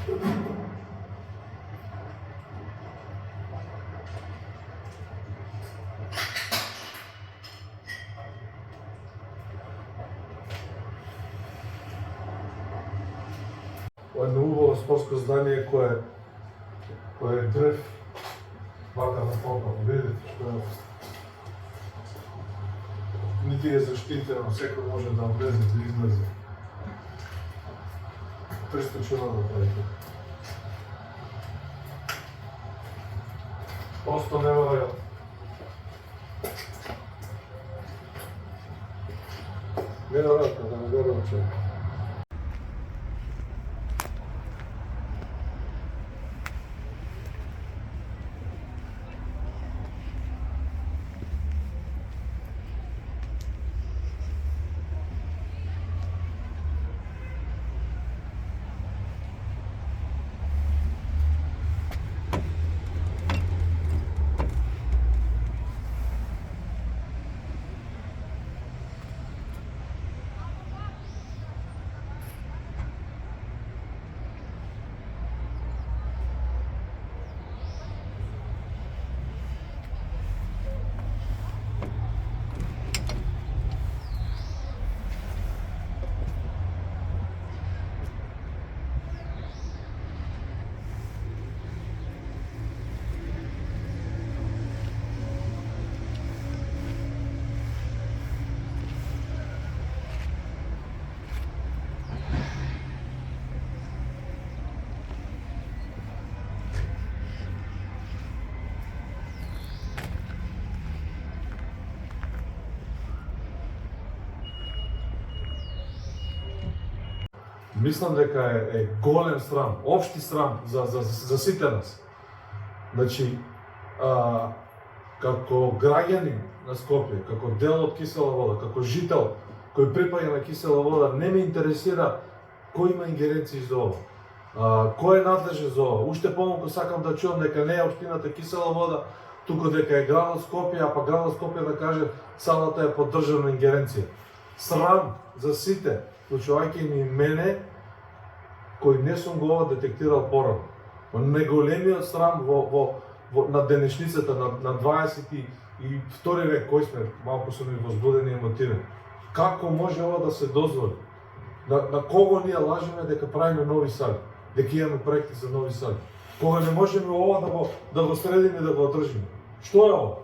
Едно убаво спортско здание кое е древ, вака на попа, видите што е. Нити е заштитено, секој може да влезе, да излезе. Пристачено да правите. Просто неверојатно. Неверојатно, да не верувам човек. Мислам дека е голем срам, општи срам за сите нас. Значи, како граѓанин на Скопје, како дел од Кисела вода, како жител кој припаѓа на Кисела вода, не ме интересира кој има ингеренции за ова. Кој е надлежен за ова? Уште помалку сакам да чуам дека не е општината Кисела вода, туку дека е градот Скопје, а па градот Скопје да каже салата е под државна ингеренција. Срам за сите, вклучувајќи и мене, кој не сум го ова детектирал порано. Неголемиот срам на денешницата, на 22 век, кој сме, малку сум и возбуден и емотивен. Како може ова да се дозволи? На кого ние лажеме дека правиме нови сади? Дека имаме проекти за нови сади? Кога не можеме ова да го средиме и да го одржиме? Што е ова?